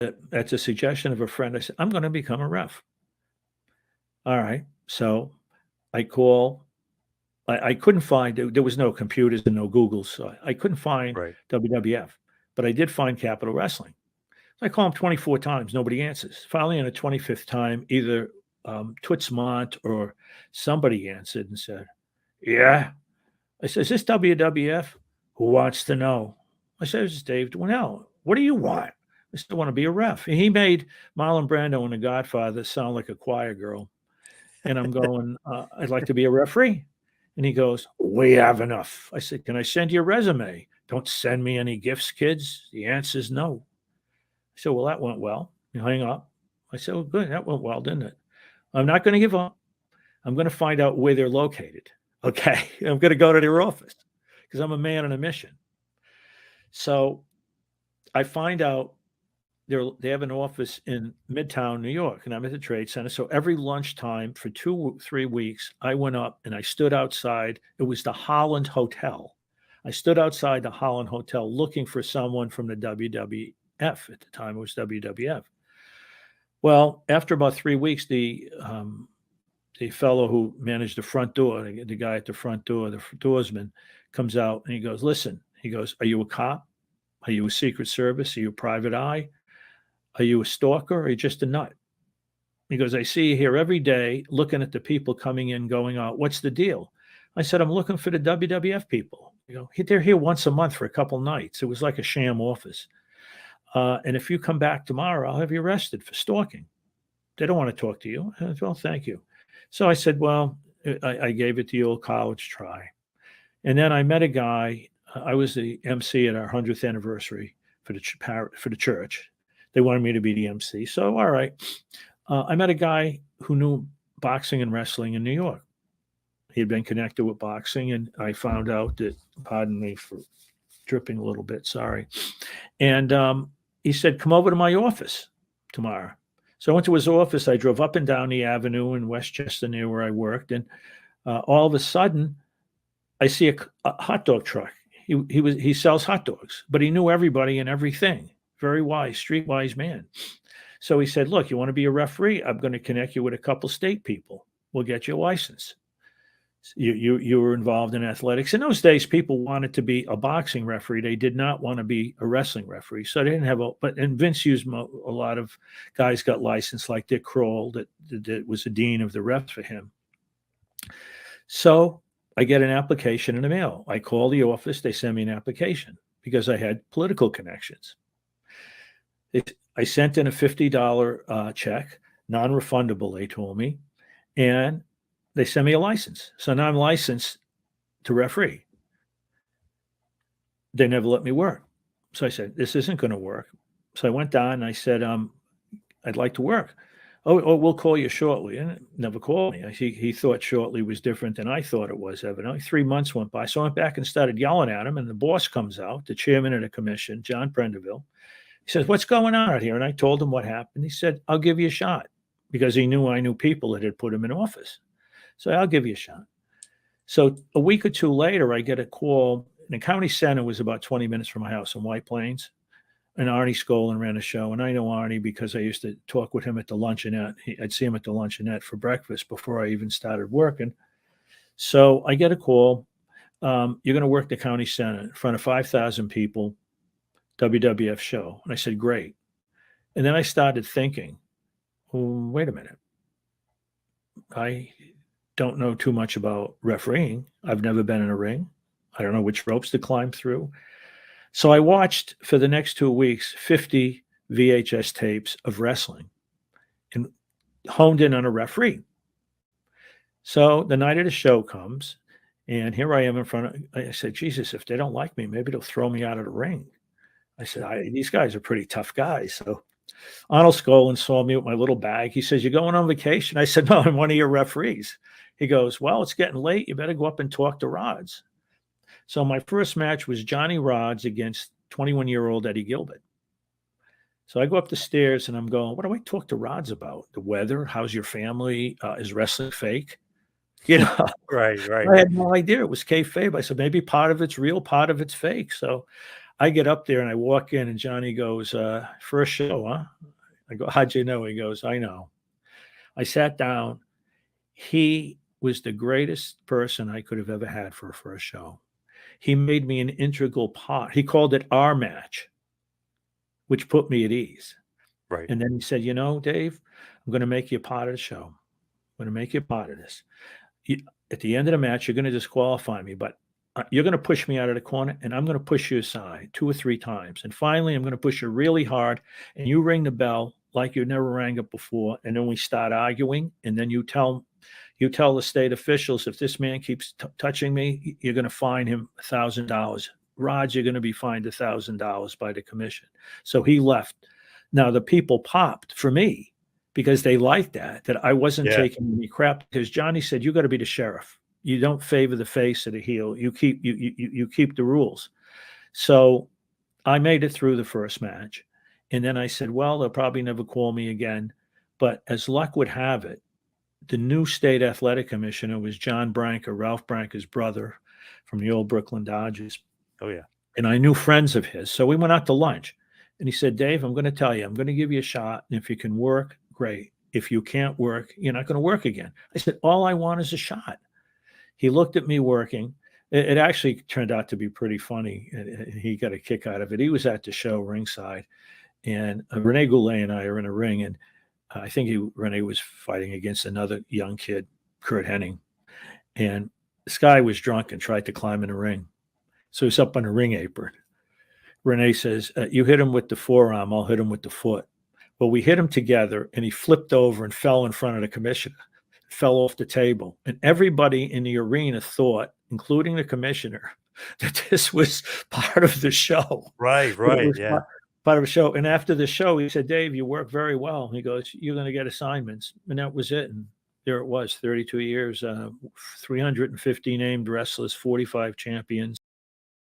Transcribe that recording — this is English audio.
at the suggestion of a friend, I said, I'm going to become a ref. All right. So I call. I couldn't find, there was no computers and no Googles, so I couldn't find Right. WWF, but I did find Capital Wrestling. I call him 24 times, nobody answers. Finally, on the 25th time, either Tootsmont or somebody answered and said, "Yeah." I said, "Is this WWF? Who wants to know?" I said, "This is Dave Dwinell. What do you want?" I said, "I want to be a ref." And he made Marlon Brando and The Godfather sound like a choir girl. And I'm going, "I'd like to be a referee." And he goes, "We have enough." I said, "Can I send you a resume?" "Don't send me any gifts, kids." The answer is no. I said, "Well, that went well." You hang up. I said, "Well, good. That went well, didn't it?" "I'm not going to give up. I'm going to find out where they're located." Okay. I'm going to go to their office because I'm a man on a mission. So I find out they have an office in Midtown, New York, and I'm at the Trade Center. So every lunchtime for 3 weeks, I went up and I stood outside. It was the Holland Hotel. I stood outside the Holland Hotel looking for someone from the WWF. At the time, it was WWF. Well, after about 3 weeks, the fellow who managed the front door, the guy at the front door, the doorsman, comes out and he goes, "Listen," he goes, "are you a cop? Are you a Secret Service? Are you a private eye? Are you a stalker or are you just a nut?" He goes, "I see you here every day looking at the people coming in, going out. What's the deal?" I said, "I'm looking for the WWF people. They're here once a month for a couple nights." It was like a sham office. "And if you come back tomorrow, I'll have you arrested for stalking." "They don't want to talk to you." I said, "Well, thank you." So I said, "Well," I gave it the old college try. And then I met a guy. I was the MC at our 100th anniversary for the church. They wanted me to be the MC. So, all right. I met a guy who knew boxing and wrestling in New York. He had been connected with boxing, and I found out that, pardon me for dripping a little bit, sorry. And he said, "Come over to my office tomorrow." So I went to his office. I drove up and down the avenue in Westchester near where I worked. And all of a sudden, I see a hot dog truck. He sells hot dogs, but he knew everybody and everything. Very wise, streetwise man. So he said, "Look, you want to be a referee? I'm going to connect you with a couple state people. We'll get you a license." You were involved in athletics. In those days, people wanted to be a boxing referee. They did not want to be a wrestling referee. So they didn't have and Vince used a lot of guys got licensed, like Dick Kroll, that was the dean of the refs for him. So I get an application in the mail. I call the office. They send me an application because I had political connections. I sent in a $50 check, non-refundable, they told me, and they sent me a license. So now I'm licensed to referee. They never let me work. So I said, "This isn't going to work." So I went down and I said, "I'd like to work." Oh, we'll call you shortly. And never called me. He thought shortly was different than I thought it was, evidently. 3 months went by. So I went back and started yelling at him. And the boss comes out, the chairman of the commission, John Prendeville. He says, "What's going on out here?" And I told him what happened. He said, "I'll give you a shot," because he knew I knew people that had put him in office. So "I'll give you a shot." So a week or two later, I get a call. The county center was about 20 minutes from my house in White Plains. And Arnie Skolin ran a show. And I know Arnie because I used to talk with him at the luncheonette. I'd see him at the luncheonette for breakfast before I even started working. So I get a call. "You're going to work the county center in front of 5,000 people, WWF show." And I said, "Great." And then I started thinking, well, wait a minute. I don't know too much about refereeing. I've never been in a ring. I don't know which ropes to climb through. So I watched for the next 2 weeks 50 VHS tapes of wrestling and honed in on a referee. So the night of the show comes, and here I am in front of, I said, "Jesus, if they don't like me, maybe they'll throw me out of the ring." I said, "These guys are pretty tough guys." So Arnold Skolin saw me with my little bag. He says, "You going on vacation?" I said, "No, I'm one of your referees." He goes, "Well, it's getting late. You better go up and talk to Rods." So my first match was Johnny Rods against 21-year-old Eddie Gilbert. So I go up the stairs and I'm going, "What do I talk to Rods about? The weather? How's your family? Is wrestling fake?" You know, Right. I had no idea it was kayfabe. I said, maybe part of it's real, part of it's fake. So I get up there and I walk in, and Johnny goes, "First show, huh?" I go, "How'd you know?" He goes, "I know." I sat down. He was the greatest person I could have ever had for a first show. He made me an integral part. He called it our match, which put me at ease. Right. And then he said, Dave, I'm going to make you a part of the show. I'm going to make you a part of this. You, at the end of the match, you're going to disqualify me, but you're going to push me out of the corner, and I'm going to push you aside 2 or 3 times. And finally, I'm going to push you really hard, and you ring the bell like you never rang it before. And then we start arguing, and then you tell the state officials, if this man keeps touching me, you're going to fine him $1,000. Rod, you're going to be fined $1,000 by the commission. So he left. Now the people popped for me because they liked that I wasn't taking any crap. Because Johnny said, "You got to be the sheriff. You don't favor the face or the heel. You keep the rules." So I made it through the first match, and then I said, "Well, they'll probably never call me again." But as luck would have it, the new state athletic commissioner was John Branca, Ralph Branca's brother from the old Brooklyn Dodgers. Oh, yeah. And I knew friends of his. So we went out to lunch. And he said, "Dave, I'm going to tell you, I'm going to give you a shot. And if you can work, great. If you can't work, you're not going to work again." I said, "All I want is a shot." He looked at me working. It actually turned out to be pretty funny. And he got a kick out of it. He was at the show ringside. And Rene Goulet and I are in a ring. And I think Rene was fighting against another young kid, Kurt Hennig. And this guy was drunk and tried to climb in the ring. So he's up on the ring apron. Rene says, "You hit him with the forearm, I'll hit him with the foot." Well, we hit him together, and he flipped over and fell in front of the commissioner, fell off the table. And everybody in the arena thought, including the commissioner, that this was part of the show. Right, yeah. Part of the show. And after the show, he said, "Dave, you work very well." He goes, "You're going to get assignments." And that was it. And there it was, 32 years, 350 named wrestlers, 45 champions.